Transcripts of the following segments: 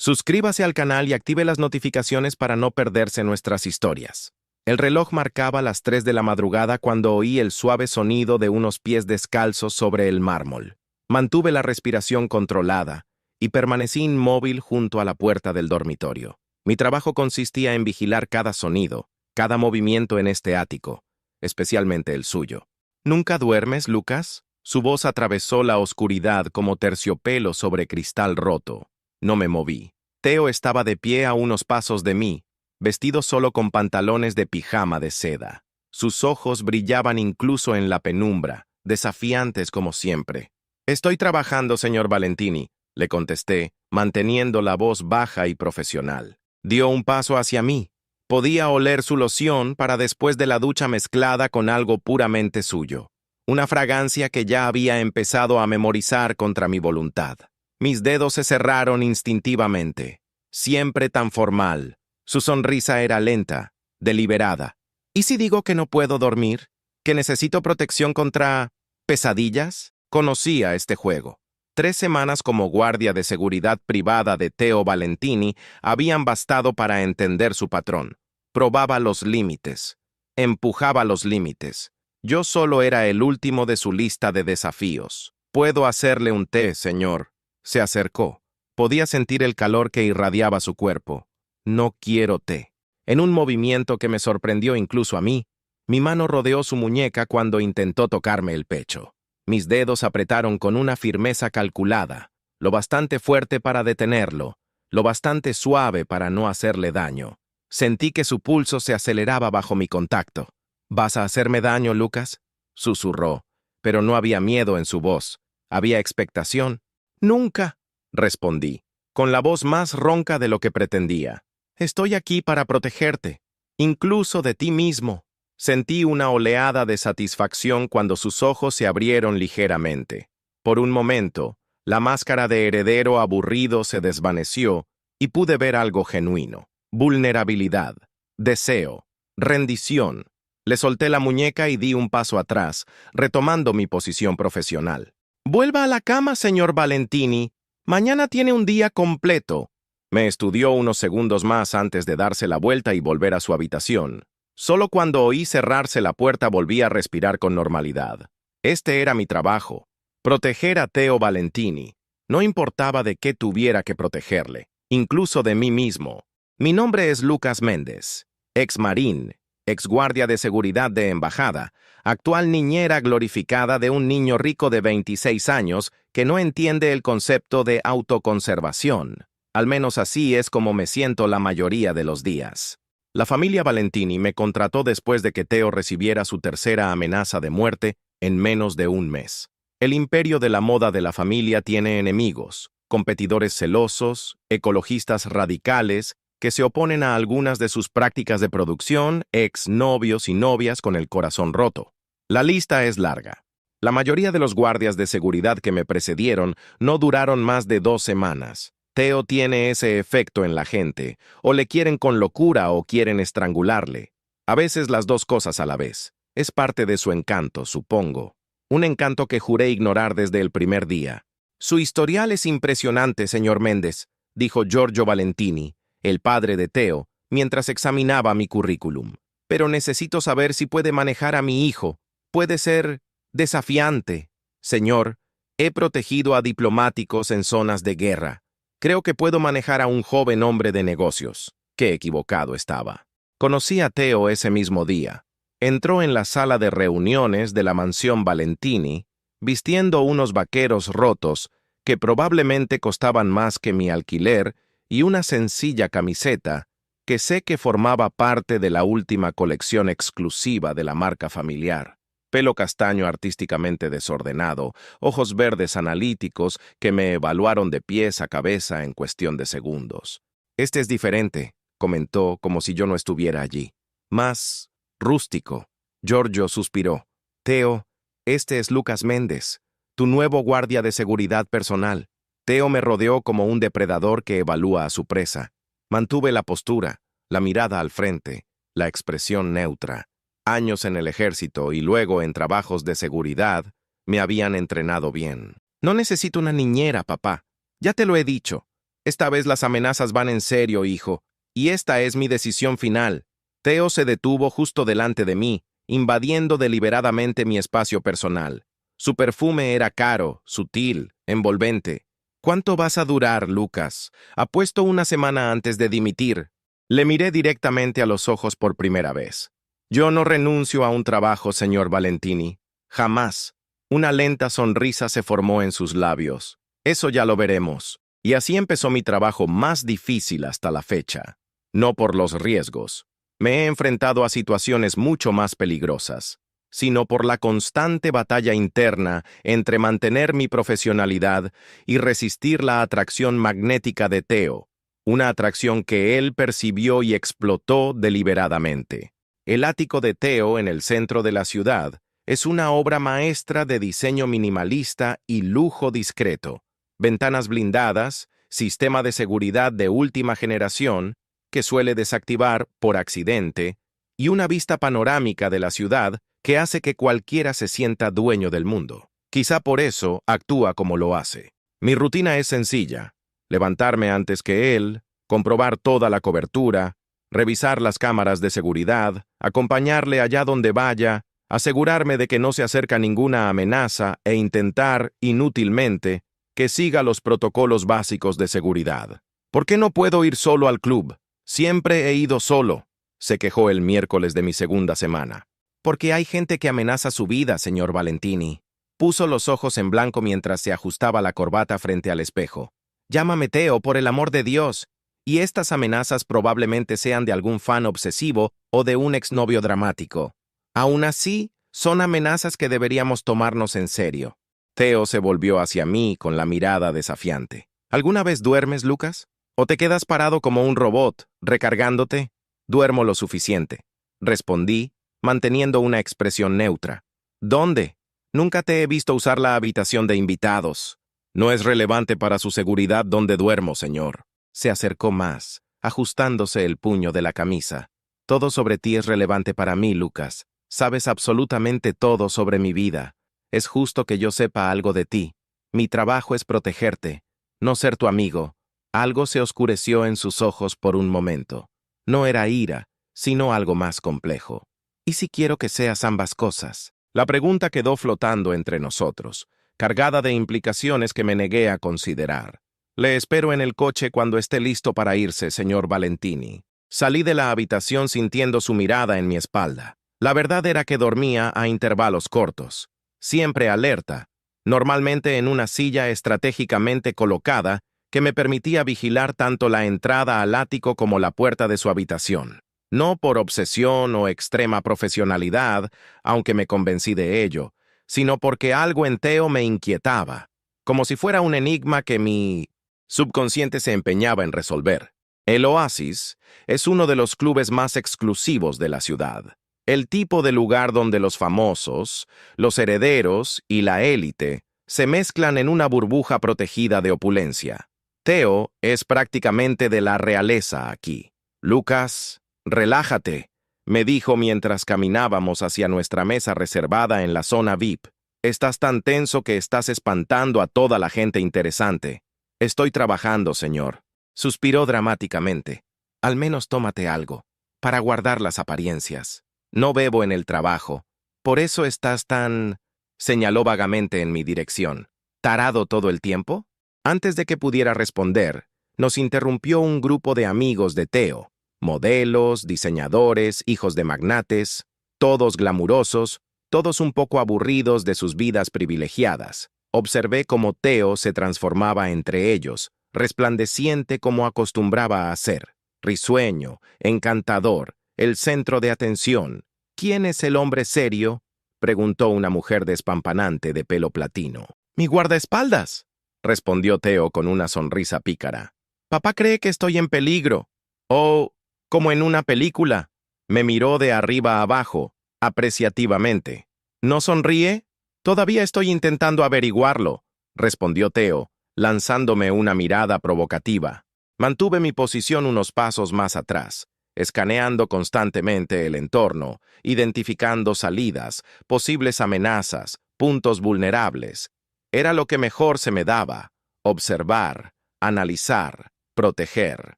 Suscríbase al canal y active las notificaciones para no perderse nuestras historias. El reloj marcaba las 3 de la madrugada cuando oí el suave sonido de unos pies descalzos sobre el mármol. Mantuve la respiración controlada y permanecí inmóvil junto a la puerta del dormitorio. Mi trabajo consistía en vigilar cada sonido, cada movimiento en este ático, especialmente el suyo. ¿Nunca duermes, Lucas? Su voz atravesó la oscuridad como terciopelo sobre cristal roto. No me moví. Theo estaba de pie a unos pasos de mí, vestido solo con pantalones de pijama de seda. Sus ojos brillaban incluso en la penumbra, desafiantes como siempre. «Estoy trabajando, señor Valentini», le contesté, manteniendo la voz baja y profesional. Dio un paso hacia mí. Podía oler su loción para después de la ducha mezclada con algo puramente suyo. Una fragancia que ya había empezado a memorizar contra mi voluntad. Mis dedos se cerraron instintivamente. Siempre tan formal. Su sonrisa era lenta, deliberada. ¿Y si digo que no puedo dormir? ¿Que necesito protección contra pesadillas? Conocía este juego. 3 semanas como guardia de seguridad privada de Theo Valentini habían bastado para entender su patrón. Probaba los límites. Empujaba los límites. Yo solo era el último de su lista de desafíos. «¿Puedo hacerle un té, señor?» Se acercó. Podía sentir el calor que irradiaba su cuerpo. «No quiero té». En un movimiento que me sorprendió incluso a mí, mi mano rodeó su muñeca cuando intentó tocarme el pecho. Mis dedos apretaron con una firmeza calculada, lo bastante fuerte para detenerlo, lo bastante suave para no hacerle daño. Sentí que su pulso se aceleraba bajo mi contacto. «¿Vas a hacerme daño, Lucas?», susurró, pero no había miedo en su voz. Había expectación. «Nunca», respondí, con la voz más ronca de lo que pretendía. «Estoy aquí para protegerte, incluso de ti mismo». Sentí una oleada de satisfacción cuando sus ojos se abrieron ligeramente. Por un momento, la máscara de heredero aburrido se desvaneció y pude ver algo genuino. Vulnerabilidad, deseo, rendición. Le solté la muñeca y di un paso atrás, retomando mi posición profesional. «Vuelva a la cama, señor Valentini. Mañana tiene un día completo». Me estudió unos segundos más antes de darse la vuelta y volver a su habitación. Solo cuando oí cerrarse la puerta volví a respirar con normalidad. Este era mi trabajo, proteger a Theo Valentini. No importaba de qué tuviera que protegerle, incluso de mí mismo. Mi nombre es Lucas Méndez, ex marín, ex guardia de seguridad de embajada, actual niñera glorificada de un niño rico de 26 años que no entiende el concepto de autoconservación. Al menos así es como me siento la mayoría de los días. La familia Valentini me contrató después de que Theo recibiera su tercera amenaza de muerte en menos de un mes. El imperio de la moda de la familia tiene enemigos, competidores celosos, ecologistas radicales, que se oponen a algunas de sus prácticas de producción, exnovios y novias con el corazón roto. La lista es larga. La mayoría de los guardias de seguridad que me precedieron no duraron más de 2 semanas. Theo tiene ese efecto en la gente, o le quieren con locura o quieren estrangularle. A veces las dos cosas a la vez. Es parte de su encanto, supongo. Un encanto que juré ignorar desde el primer día. «Su historial es impresionante, señor Méndez», dijo Giorgio Valentini, el padre de Theo, mientras examinaba mi currículum. «Pero necesito saber si puede manejar a mi hijo. Puede ser desafiante. Señor, he protegido a diplomáticos en zonas de guerra. Creo que puedo manejar a un joven hombre de negocios». Qué equivocado estaba. Conocí a Theo ese mismo día. Entró en la sala de reuniones de la mansión Valentini, vistiendo unos vaqueros rotos que probablemente costaban más que mi alquiler y una sencilla camiseta que sé que formaba parte de la última colección exclusiva de la marca familiar. Pelo castaño artísticamente desordenado, ojos verdes analíticos que me evaluaron de pies a cabeza en cuestión de segundos. «Este es diferente», comentó como si yo no estuviera allí. «Más rústico». Giorgio suspiró. «Theo, este es Lucas Méndez, tu nuevo guardia de seguridad personal». Theo me rodeó como un depredador que evalúa a su presa. Mantuve la postura, la mirada al frente, la expresión neutra. Años en el ejército y luego en trabajos de seguridad me habían entrenado bien. «No necesito una niñera, papá. Ya te lo he dicho. Esta vez las amenazas van en serio, hijo, y esta es mi decisión final. Teo se detuvo justo delante de mí, invadiendo deliberadamente mi espacio personal. Su perfume era caro, sutil, envolvente. ¿Cuánto vas a durar, Lucas? Apuesto una semana antes de dimitir. Le miré directamente a los ojos por primera vez. Yo no renuncio a un trabajo, señor Valentini. Jamás. Una lenta sonrisa se formó en sus labios. Eso ya lo veremos. Y así empezó mi trabajo más difícil hasta la fecha. No por los riesgos. Me he enfrentado a situaciones mucho más peligrosas, sino por la constante batalla interna entre mantener mi profesionalidad y resistir la atracción magnética de Teo, una atracción que él percibió y explotó deliberadamente. El ático de Teo en el centro de la ciudad es una obra maestra de diseño minimalista y lujo discreto. Ventanas blindadas, sistema de seguridad de última generación, que suele desactivar por accidente, y una vista panorámica de la ciudad que hace que cualquiera se sienta dueño del mundo. Quizá por eso actúa como lo hace. Mi rutina es sencilla: levantarme antes que él, comprobar toda la cobertura, revisar las cámaras de seguridad, acompañarle allá donde vaya, asegurarme de que no se acerca ninguna amenaza e intentar, inútilmente, que siga los protocolos básicos de seguridad. ¿Por qué no puedo ir solo al club? Siempre he ido solo, se quejó el miércoles de mi segunda semana. Porque hay gente que amenaza su vida, señor Valentini. Puso los ojos en blanco mientras se ajustaba la corbata frente al espejo. Llámame Teo, por el amor de Dios. Y estas amenazas probablemente sean de algún fan obsesivo o de un exnovio dramático. Aún así, son amenazas que deberíamos tomarnos en serio. Teo se volvió hacia mí con la mirada desafiante. ¿Alguna vez duermes, Lucas? ¿O te quedas parado como un robot, recargándote? Duermo lo suficiente, respondí, manteniendo una expresión neutra. ¿Dónde? Nunca te he visto usar la habitación de invitados. No es relevante para su seguridad dónde duermo, señor. Se acercó más, ajustándose el puño de la camisa. Todo sobre ti es relevante para mí, Lucas. Sabes absolutamente todo sobre mi vida. Es justo que yo sepa algo de ti. Mi trabajo es protegerte, no ser tu amigo. Algo se oscureció en sus ojos por un momento. No era ira, sino algo más complejo. ¿Y si quiero que seas ambas cosas? La pregunta quedó flotando entre nosotros, cargada de implicaciones que me negué a considerar. Le espero en el coche cuando esté listo para irse, señor Valentini. Salí de la habitación sintiendo su mirada en mi espalda. La verdad era que dormía a intervalos cortos, siempre alerta, normalmente en una silla estratégicamente colocada que me permitía vigilar tanto la entrada al ático como la puerta de su habitación. No por obsesión o extrema profesionalidad, aunque me convencí de ello, sino porque algo en Teo me inquietaba, como si fuera un enigma que mi subconsciente se empeñaba en resolver. El Oasis es uno de los clubes más exclusivos de la ciudad, el tipo de lugar donde los famosos, los herederos y la élite se mezclan en una burbuja protegida de opulencia. Teo es prácticamente de la realeza aquí. Lucas, relájate, me dijo mientras caminábamos hacia nuestra mesa reservada en la zona VIP. Estás tan tenso que estás espantando a toda la gente interesante. Estoy trabajando, señor. Suspiró dramáticamente. Al menos tómate algo, para guardar las apariencias. No bebo en el trabajo. Por eso estás tan... señaló vagamente en mi dirección. ¿Tarado todo el tiempo? Antes de que pudiera responder, nos interrumpió un grupo de amigos de Teo, modelos, diseñadores, hijos de magnates, todos glamurosos, todos un poco aburridos de sus vidas privilegiadas. Observé cómo Teo se transformaba entre ellos, resplandeciente como acostumbraba a ser, risueño, encantador, el centro de atención. ¿Quién es el hombre serio?, preguntó una mujer despampanante de pelo platino. «Mi guardaespaldas», respondió Teo con una sonrisa pícara. «Papá cree que estoy en peligro». «Oh, como en una película». Me miró de arriba a abajo, apreciativamente. «¿No sonríe?» «Todavía estoy intentando averiguarlo», respondió Teo, lanzándome una mirada provocativa. Mantuve mi posición unos pasos más atrás, escaneando constantemente el entorno, identificando salidas, posibles amenazas, puntos vulnerables. Era lo que mejor se me daba: observar, analizar, proteger.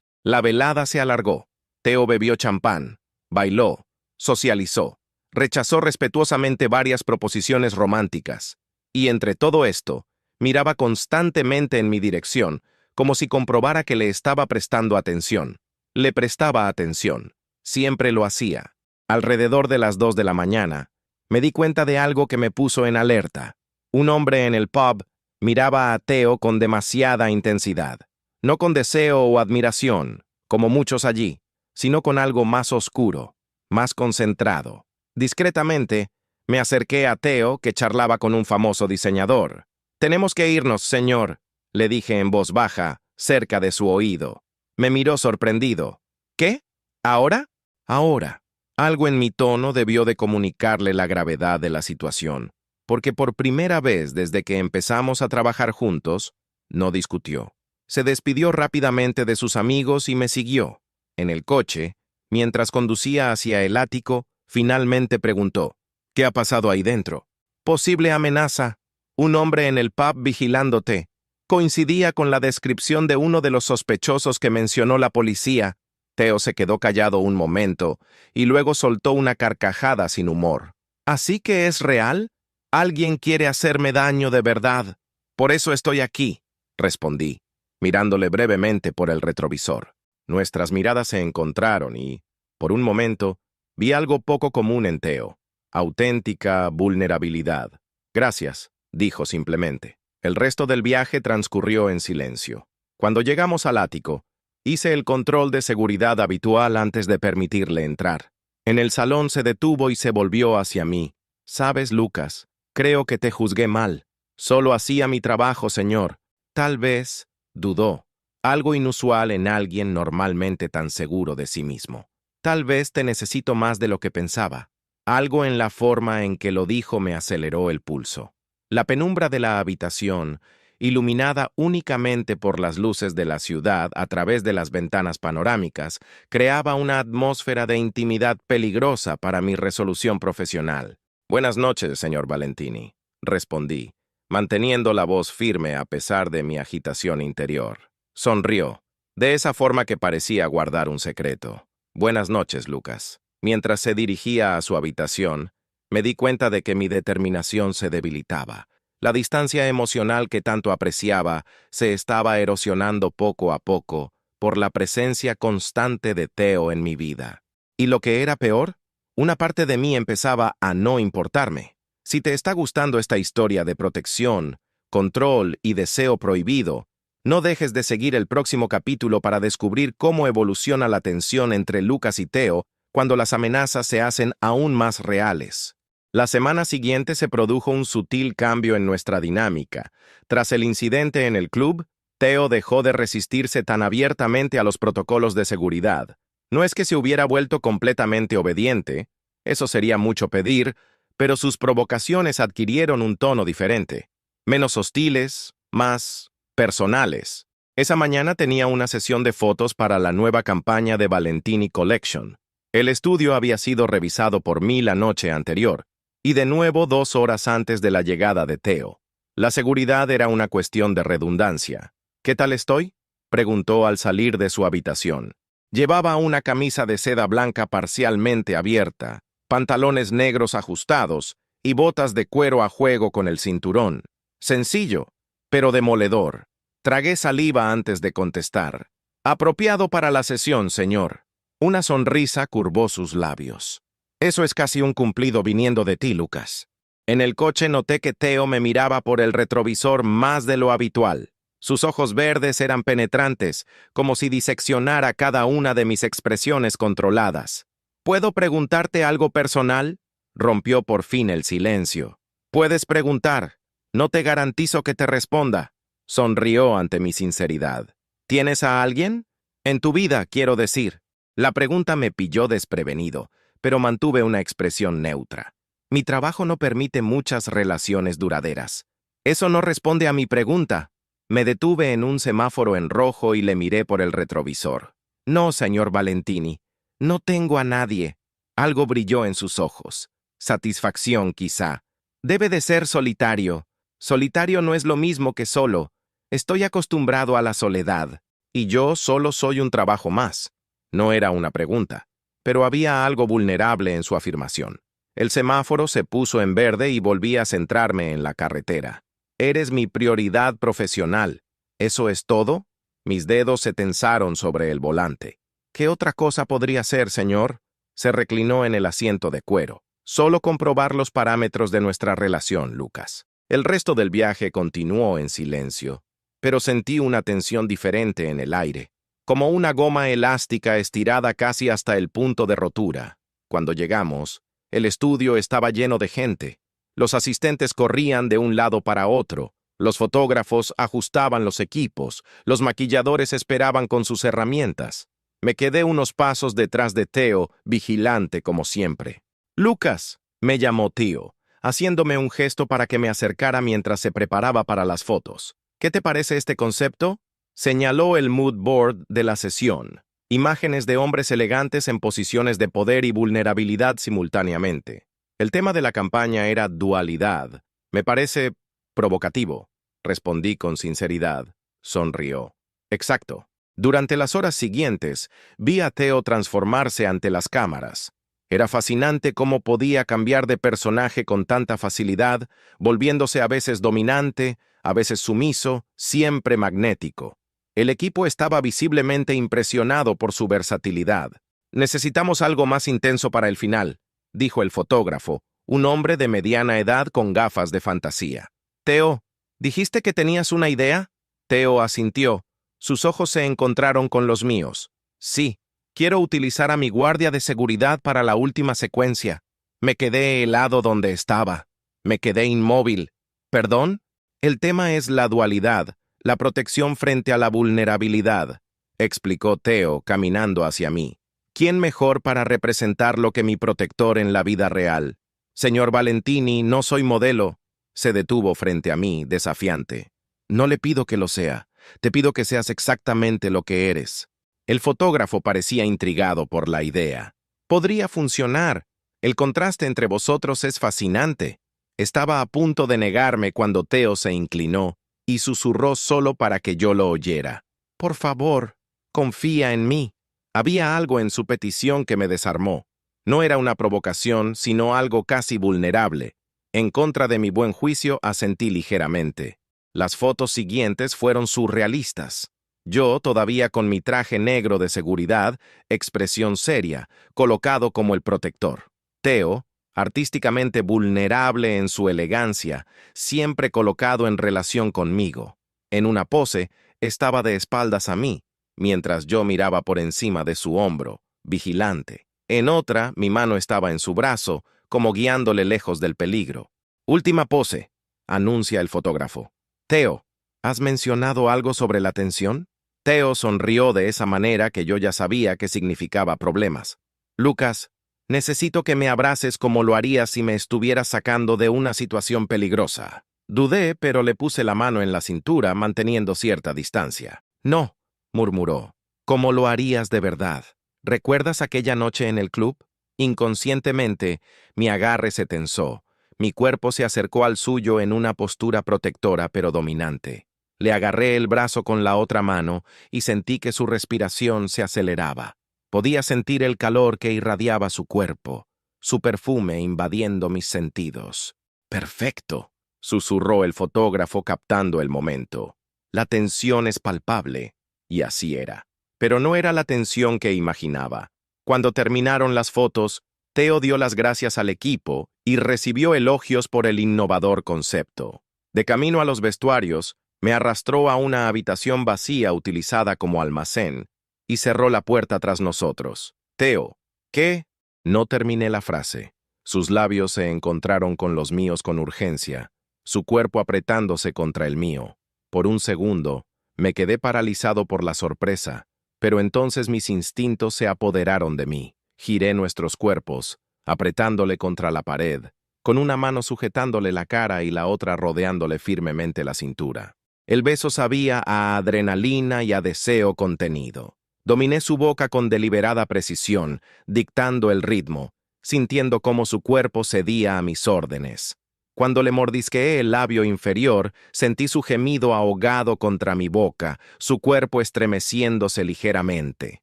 La velada se alargó. Theo bebió champán, bailó, socializó, rechazó respetuosamente varias proposiciones románticas. Y entre todo esto, miraba constantemente en mi dirección, como si comprobara que le estaba prestando atención. Le prestaba atención. Siempre lo hacía. Alrededor de las 2 de la mañana, me di cuenta de algo que me puso en alerta. Un hombre en el pub miraba a Theo con demasiada intensidad. No con deseo o admiración, como muchos allí, sino con algo más oscuro, más concentrado. Discretamente, me acerqué a Theo, que charlaba con un famoso diseñador. «Tenemos que irnos, señor», le dije en voz baja, cerca de su oído. Me miró sorprendido. «¿Qué? ¿Ahora?» «Ahora». Algo en mi tono debió de comunicarle la gravedad de la situación, porque por primera vez desde que empezamos a trabajar juntos, no discutió. Se despidió rápidamente de sus amigos y me siguió. En el coche, mientras conducía hacia el ático, finalmente preguntó: «¿Qué ha pasado ahí dentro?» «Posible amenaza. Un hombre en el pub vigilándote». Coincidía con la descripción de uno de los sospechosos que mencionó la policía. Theo se quedó callado un momento y luego soltó una carcajada sin humor. «¿Así que es real? Alguien quiere hacerme daño de verdad. Por eso estoy aquí», respondí, mirándole brevemente por el retrovisor. Nuestras miradas se encontraron y, por un momento, vi algo poco común en Theo: auténtica vulnerabilidad. «Gracias», dijo simplemente. El resto del viaje transcurrió en silencio. Cuando llegamos al ático, hice el control de seguridad habitual antes de permitirle entrar. En el salón se detuvo y se volvió hacia mí. «Sabes, Lucas, creo que te juzgué mal. Solo hacía mi trabajo, señor». «Tal vez», dudó, algo inusual en alguien normalmente tan seguro de sí mismo. «Tal vez te necesito más de lo que pensaba». Algo en la forma en que lo dijo me aceleró el pulso. La penumbra de la habitación, iluminada únicamente por las luces de la ciudad a través de las ventanas panorámicas, creaba una atmósfera de intimidad peligrosa para mi resolución profesional. «Buenas noches, señor Valentini», respondí, manteniendo la voz firme a pesar de mi agitación interior. Sonrió, de esa forma que parecía guardar un secreto. «Buenas noches, Lucas». Mientras se dirigía a su habitación, me di cuenta de que mi determinación se debilitaba. La distancia emocional que tanto apreciaba se estaba erosionando poco a poco por la presencia constante de Theo en mi vida. Y lo que era peor, una parte de mí empezaba a no importarme. Si te está gustando esta historia de protección, control y deseo prohibido, no dejes de seguir el próximo capítulo para descubrir cómo evoluciona la tensión entre Lucas y Theo cuando las amenazas se hacen aún más reales. La semana siguiente se produjo un sutil cambio en nuestra dinámica. Tras el incidente en el club, Theo dejó de resistirse tan abiertamente a los protocolos de seguridad. No es que se hubiera vuelto completamente obediente, eso sería mucho pedir, pero sus provocaciones adquirieron un tono diferente, menos hostiles, más personales. Esa mañana tenía una sesión de fotos para la nueva campaña de Valentini Collection. El estudio había sido revisado por mí la noche anterior, y de nuevo 2 horas antes de la llegada de Theo. La seguridad era una cuestión de redundancia. «¿Qué tal estoy?», preguntó al salir de su habitación. Llevaba una camisa de seda blanca parcialmente abierta, pantalones negros ajustados y botas de cuero a juego con el cinturón. Sencillo, pero demoledor. Tragué saliva antes de contestar. «Apropiado para la sesión, señor». Una sonrisa curvó sus labios. «Eso es casi un cumplido viniendo de ti, Lucas». En el coche noté que Theo me miraba por el retrovisor más de lo habitual. Sus ojos verdes eran penetrantes, como si diseccionara cada una de mis expresiones controladas. «¿Puedo preguntarte algo personal?», rompió por fin el silencio. «Puedes preguntar. No te garantizo que te responda». Sonrió ante mi sinceridad. «¿Tienes a alguien? En tu vida, quiero decir». La pregunta me pilló desprevenido, pero mantuve una expresión neutra. Mi trabajo no permite muchas relaciones duraderas. Eso no responde a mi pregunta. Me detuve en un semáforo en rojo y le miré por el retrovisor. «No, señor Valentini, no tengo a nadie». Algo brilló en sus ojos. Satisfacción, quizá. «Debe de ser solitario». «Solitario no es lo mismo que solo. Estoy acostumbrado a la soledad». Y yo solo soy un trabajo más. No era una pregunta, pero había algo vulnerable en su afirmación. El semáforo se puso en verde y volví a centrarme en la carretera. Eres mi prioridad profesional. ¿Eso es todo? Mis dedos se tensaron sobre el volante. ¿Qué otra cosa podría ser, señor? Se reclinó en el asiento de cuero. Solo comprobar los parámetros de nuestra relación, Lucas. El resto del viaje continuó en silencio, pero sentí una tensión diferente en el aire, como una goma elástica estirada casi hasta el punto de rotura. Cuando llegamos, el estudio estaba lleno de gente. Los asistentes corrían de un lado para otro. Los fotógrafos ajustaban los equipos. Los maquilladores esperaban con sus herramientas. Me quedé unos pasos detrás de Theo, vigilante como siempre. «Lucas», me llamó Theo, haciéndome un gesto para que me acercara mientras se preparaba para las fotos. «¿Qué te parece este concepto?». Señaló el mood board de la sesión. Imágenes de hombres elegantes en posiciones de poder y vulnerabilidad simultáneamente. El tema de la campaña era dualidad. «Me parece provocativo», respondí con sinceridad. Sonrió. «Exacto». Durante las horas siguientes, vi a Theo transformarse ante las cámaras. Era fascinante cómo podía cambiar de personaje con tanta facilidad, volviéndose a veces dominante, a veces sumiso, siempre magnético. El equipo estaba visiblemente impresionado por su versatilidad. «Necesitamos algo más intenso para el final», dijo el fotógrafo, un hombre de mediana edad con gafas de fantasía. «Theo, ¿dijiste que tenías una idea?». Theo asintió. Sus ojos se encontraron con los míos. «Sí, quiero utilizar a mi guardia de seguridad para la última secuencia». Me quedé helado donde estaba. Me quedé inmóvil. «¿Perdón?». «El tema es la dualidad, la protección frente a la vulnerabilidad», explicó Theo, caminando hacia mí. «¿Quién mejor para representarlo que mi protector en la vida real?». «Señor Valentini, no soy modelo». Se detuvo frente a mí, desafiante. «No le pido que lo sea. Te pido que seas exactamente lo que eres». El fotógrafo parecía intrigado por la idea. «Podría funcionar. El contraste entre vosotros es fascinante». Estaba a punto de negarme cuando Theo se inclinó y susurró solo para que yo lo oyera. «Por favor, confía en mí». Había algo en su petición que me desarmó. No era una provocación, sino algo casi vulnerable. En contra de mi buen juicio, asentí ligeramente. Las fotos siguientes fueron surrealistas. Yo, todavía con mi traje negro de seguridad, expresión seria, colocado como el protector. Theo, artísticamente vulnerable en su elegancia, siempre colocado en relación conmigo. En una pose, estaba de espaldas a mí, mientras yo miraba por encima de su hombro, vigilante. En otra, mi mano estaba en su brazo, como guiándole lejos del peligro. «Última pose», anuncia el fotógrafo. «Theo, ¿has mencionado algo sobre la tensión?». Theo sonrió de esa manera que yo ya sabía que significaba problemas. «Lucas, necesito que me abraces como lo harías si me estuvieras sacando de una situación peligrosa». Dudé, pero le puse la mano en la cintura, manteniendo cierta distancia. «No», murmuró, «como lo harías de verdad. ¿Recuerdas aquella noche en el club?». Inconscientemente, mi agarre se tensó. Mi cuerpo se acercó al suyo en una postura protectora pero dominante. Le agarré el brazo con la otra mano y sentí que su respiración se aceleraba. Podía sentir el calor que irradiaba su cuerpo, su perfume invadiendo mis sentidos. «Perfecto», susurró el fotógrafo captando el momento. «La tensión es palpable», y así era. Pero no era la tensión que imaginaba. Cuando terminaron las fotos, Theo dio las gracias al equipo y recibió elogios por el innovador concepto. De camino a los vestuarios, me arrastró a una habitación vacía utilizada como almacén y cerró la puerta tras nosotros. «Theo, ¿qué?». No terminé la frase. Sus labios se encontraron con los míos con urgencia, su cuerpo apretándose contra el mío. Por un segundo, me quedé paralizado por la sorpresa, pero entonces mis instintos se apoderaron de mí. Giré nuestros cuerpos, apretándole contra la pared, con una mano sujetándole la cara y la otra rodeándole firmemente la cintura. El beso sabía a adrenalina y a deseo contenido. Dominé su boca con deliberada precisión, dictando el ritmo, sintiendo cómo su cuerpo cedía a mis órdenes. Cuando le mordisqueé el labio inferior, sentí su gemido ahogado contra mi boca, su cuerpo estremeciéndose ligeramente.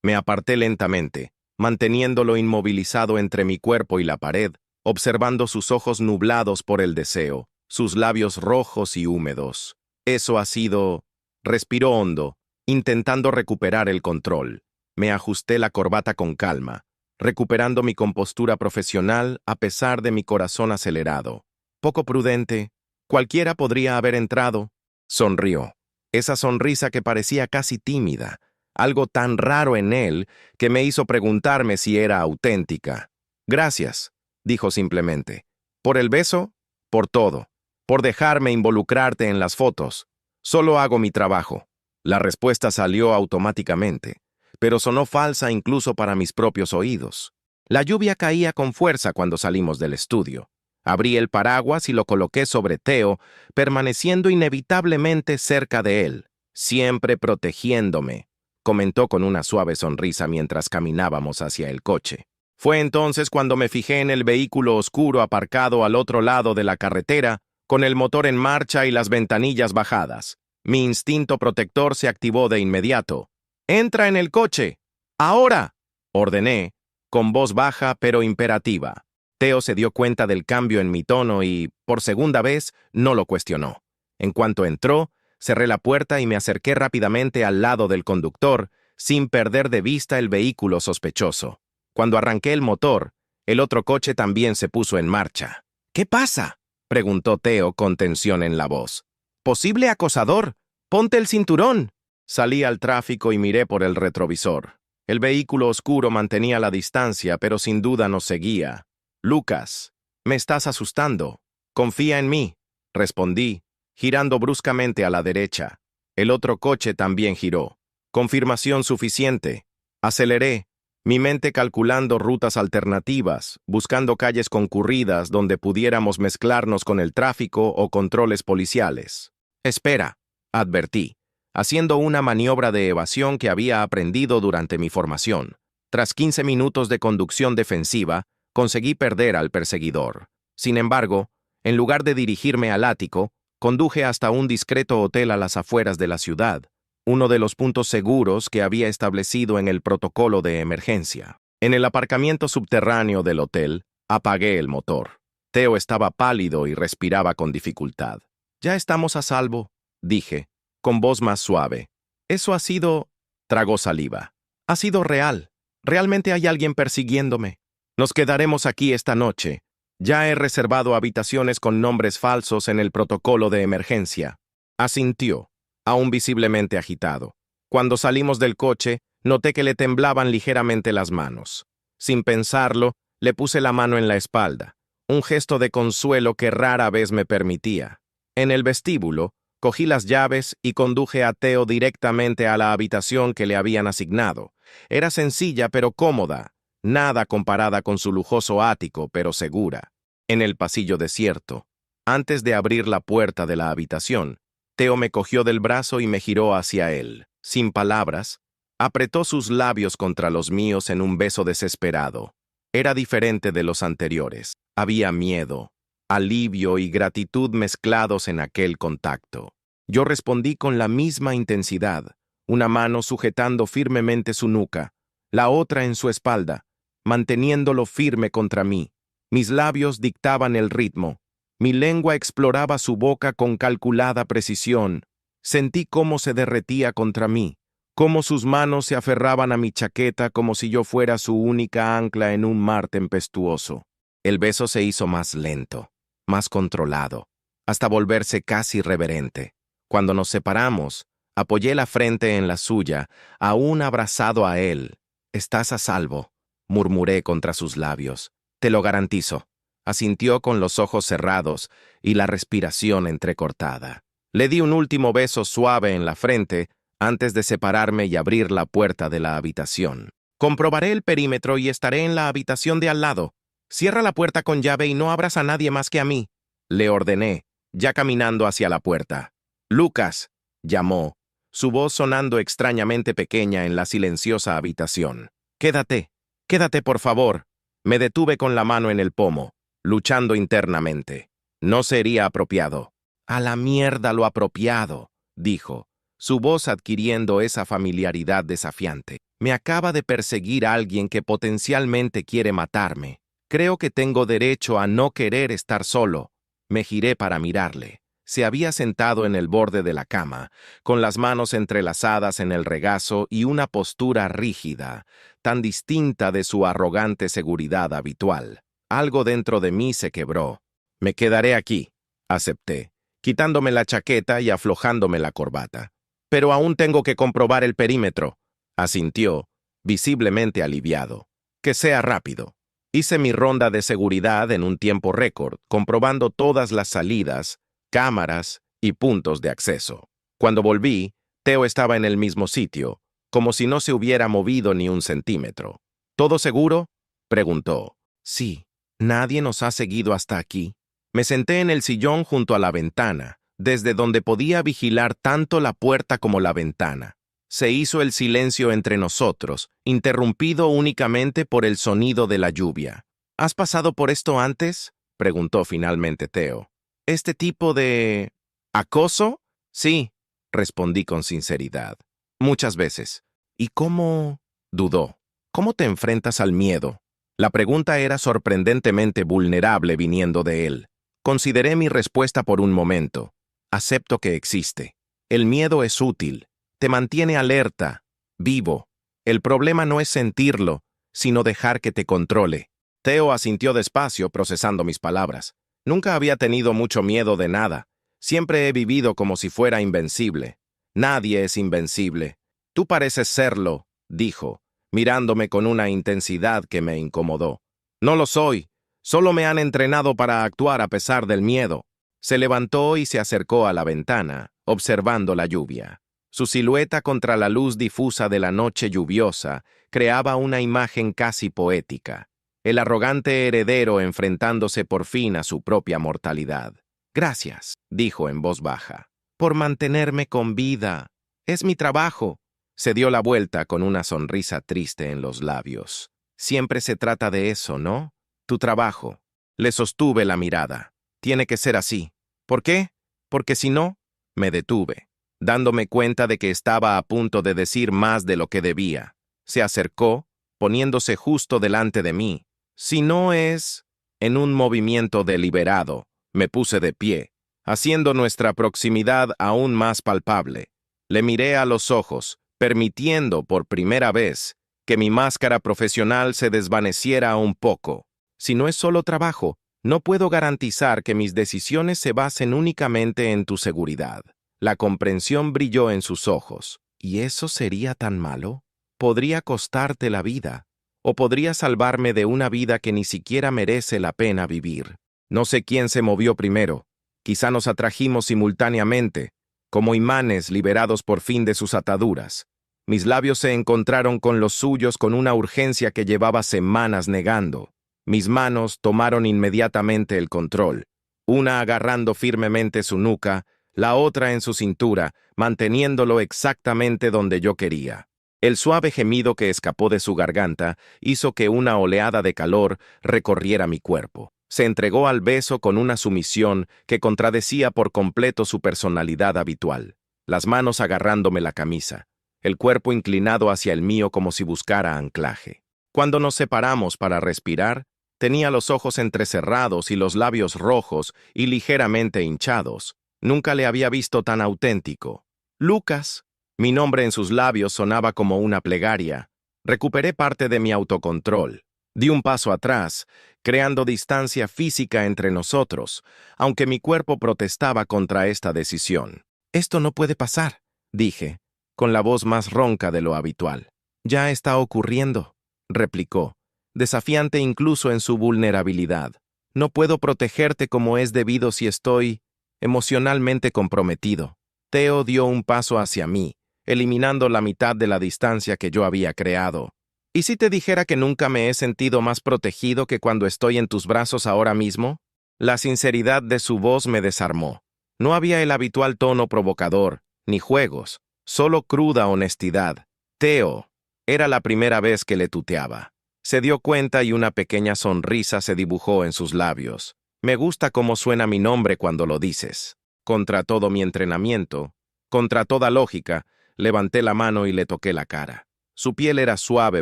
Me aparté lentamente, manteniéndolo inmovilizado entre mi cuerpo y la pared, observando sus ojos nublados por el deseo, sus labios rojos y húmedos. Eso ha sido... Respiró hondo, intentando recuperar el control. Me ajusté la corbata con calma, recuperando mi compostura profesional a pesar de mi corazón acelerado. Poco prudente, cualquiera podría haber entrado. Sonrió. Esa sonrisa que parecía casi tímida, algo tan raro en él que me hizo preguntarme si era auténtica. Gracias, dijo simplemente. ¿Por el beso? Por todo. Por dejarme involucrarte en las fotos. Solo hago mi trabajo. La respuesta salió automáticamente, pero sonó falsa incluso para mis propios oídos. La lluvia caía con fuerza cuando salimos del estudio. Abrí el paraguas y lo coloqué sobre Theo, permaneciendo inevitablemente cerca de él, siempre protegiéndome, comentó con una suave sonrisa mientras caminábamos hacia el coche. Fue entonces cuando me fijé en el vehículo oscuro aparcado al otro lado de la carretera, con el motor en marcha y las ventanillas bajadas. Mi instinto protector se activó de inmediato. «¡Entra en el coche! ¡Ahora!», ordené, con voz baja pero imperativa. Theo se dio cuenta del cambio en mi tono y, por segunda vez, no lo cuestionó. En cuanto entró, cerré la puerta y me acerqué rápidamente al lado del conductor, sin perder de vista el vehículo sospechoso. Cuando arranqué el motor, el otro coche también se puso en marcha. «¿Qué pasa?», preguntó Theo con tensión en la voz. «¡Posible acosador! ¡Ponte el cinturón!». Salí al tráfico y miré por el retrovisor. El vehículo oscuro mantenía la distancia, pero sin duda nos seguía. «Lucas, me estás asustando. Confía en mí», respondí, girando bruscamente a la derecha. El otro coche también giró. Confirmación suficiente. Aceleré, mi mente calculando rutas alternativas, buscando calles concurridas donde pudiéramos mezclarnos con el tráfico o controles policiales. «Espera», advertí, haciendo una maniobra de evasión que había aprendido durante mi formación. Tras 15 minutos de conducción defensiva, conseguí perder al perseguidor. Sin embargo, en lugar de dirigirme al ático, conduje hasta un discreto hotel a las afueras de la ciudad, uno de los puntos seguros que había establecido en el protocolo de emergencia. En el aparcamiento subterráneo del hotel, apagué el motor. Theo estaba pálido y respiraba con dificultad. «Ya estamos a salvo», dije, con voz más suave. «Eso ha sido...». Tragó saliva. «Ha sido real. Realmente hay alguien persiguiéndome. Nos quedaremos aquí esta noche. Ya he reservado habitaciones con nombres falsos en el protocolo de emergencia». Asintió, aún visiblemente agitado. Cuando salimos del coche, noté que le temblaban ligeramente las manos. Sin pensarlo, le puse la mano en la espalda, un gesto de consuelo que rara vez me permitía. En el vestíbulo, cogí las llaves y conduje a Theo directamente a la habitación que le habían asignado. Era sencilla pero cómoda, nada comparada con su lujoso ático, pero segura. En el pasillo desierto, antes de abrir la puerta de la habitación, Theo me cogió del brazo y me giró hacia él. Sin palabras, apretó sus labios contra los míos en un beso desesperado. Era diferente de los anteriores. Había miedo, alivio y gratitud mezclados en aquel contacto. Yo respondí con la misma intensidad, una mano sujetando firmemente su nuca, la otra en su espalda, manteniéndolo firme contra mí. Mis labios dictaban el ritmo. Mi lengua exploraba su boca con calculada precisión. Sentí cómo se derretía contra mí, cómo sus manos se aferraban a mi chaqueta como si yo fuera su única ancla en un mar tempestuoso. El beso se hizo más lento, más controlado, hasta volverse casi reverente. Cuando nos separamos, apoyé la frente en la suya, aún abrazado a él. «Estás a salvo», murmuré contra sus labios. «Te lo garantizo», asintió con los ojos cerrados y la respiración entrecortada. Le di un último beso suave en la frente antes de separarme y abrir la puerta de la habitación. «Comprobaré el perímetro y estaré en la habitación de al lado. Cierra la puerta con llave y no abras a nadie más que a mí», le ordené, ya caminando hacia la puerta. «Lucas», llamó, su voz sonando extrañamente pequeña en la silenciosa habitación. «Quédate, quédate por favor». Me detuve con la mano en el pomo, luchando internamente. No sería apropiado. A la mierda lo apropiado, dijo, su voz adquiriendo esa familiaridad desafiante. Me acaba de perseguir alguien que potencialmente quiere matarme. Creo que tengo derecho a no querer estar solo. Me giré para mirarle. Se había sentado en el borde de la cama, con las manos entrelazadas en el regazo y una postura rígida, tan distinta de su arrogante seguridad habitual. Algo dentro de mí se quebró. Me quedaré aquí, acepté, quitándome la chaqueta y aflojándome la corbata. Pero aún tengo que comprobar el perímetro, asintió, visiblemente aliviado. Que sea rápido. Hice mi ronda de seguridad en un tiempo récord, comprobando todas las salidas, cámaras y puntos de acceso. Cuando volví, Teo estaba en el mismo sitio, como si no se hubiera movido ni un centímetro. ¿Todo seguro?, preguntó. Sí. ¿Nadie nos ha seguido hasta aquí? Me senté en el sillón junto a la ventana, desde donde podía vigilar tanto la puerta como la ventana. Se hizo el silencio entre nosotros, interrumpido únicamente por el sonido de la lluvia. ¿Has pasado por esto antes?, preguntó finalmente Teo. ¿Este tipo de acoso? Sí, respondí con sinceridad. Muchas veces. ¿Y cómo? Dudó. ¿Cómo te enfrentas al miedo? La pregunta era sorprendentemente vulnerable viniendo de él. Consideré mi respuesta por un momento. Acepto que existe. El miedo es útil. Te mantiene alerta, vivo. El problema no es sentirlo, sino dejar que te controle. Teo asintió despacio, procesando mis palabras. Nunca había tenido mucho miedo de nada. Siempre he vivido como si fuera invencible. Nadie es invencible. Tú pareces serlo, dijo, mirándome con una intensidad que me incomodó. No lo soy. Solo me han entrenado para actuar a pesar del miedo. Se levantó y se acercó a la ventana, observando la lluvia. Su silueta contra la luz difusa de la noche lluviosa creaba una imagen casi poética. El arrogante heredero enfrentándose por fin a su propia mortalidad. Gracias, dijo en voz baja, por mantenerme con vida. Es mi trabajo. Se dio la vuelta con una sonrisa triste en los labios. Siempre se trata de eso, ¿no? Tu trabajo. Le sostuve la mirada. Tiene que ser así. ¿Por qué? Porque si no, me detuve, dándome cuenta de que estaba a punto de decir más de lo que debía. Se acercó, poniéndose justo delante de mí. Si no es... En un movimiento deliberado, me puse de pie, haciendo nuestra proximidad aún más palpable. Le miré a los ojos, permitiendo por primera vez que mi máscara profesional se desvaneciera un poco. Si no es solo trabajo, no puedo garantizar que mis decisiones se basen únicamente en tu seguridad. La comprensión brilló en sus ojos. ¿Y eso sería tan malo? Podría costarte la vida, o podría salvarme de una vida que ni siquiera merece la pena vivir. No sé quién se movió primero. Quizá nos atrajimos simultáneamente, como imanes liberados por fin de sus ataduras. Mis labios se encontraron con los suyos con una urgencia que llevaba semanas negando. Mis manos tomaron inmediatamente el control, una agarrando firmemente su nuca, la otra en su cintura, manteniéndolo exactamente donde yo quería. El suave gemido que escapó de su garganta hizo que una oleada de calor recorriera mi cuerpo. Se entregó al beso con una sumisión que contradecía por completo su personalidad habitual, las manos agarrándome la camisa, el cuerpo inclinado hacia el mío como si buscara anclaje. Cuando nos separamos para respirar, tenía los ojos entrecerrados y los labios rojos y ligeramente hinchados. Nunca le había visto tan auténtico. Lucas. Mi nombre en sus labios sonaba como una plegaria. Recuperé parte de mi autocontrol. Di un paso atrás, creando distancia física entre nosotros, aunque mi cuerpo protestaba contra esta decisión. Esto no puede pasar, dije, con la voz más ronca de lo habitual. Ya está ocurriendo, replicó, desafiante incluso en su vulnerabilidad. No puedo protegerte como es debido si estoy emocionalmente comprometido. Teo dio un paso hacia mí, eliminando la mitad de la distancia que yo había creado. ¿Y si te dijera que nunca me he sentido más protegido que cuando estoy en tus brazos ahora mismo? La sinceridad de su voz me desarmó. No había el habitual tono provocador, ni juegos, solo cruda honestidad. Teo, era la primera vez que le tuteaba. Se dio cuenta y una pequeña sonrisa se dibujó en sus labios. Me gusta cómo suena mi nombre cuando lo dices. Contra todo mi entrenamiento, contra toda lógica, levanté la mano y le toqué la cara. Su piel era suave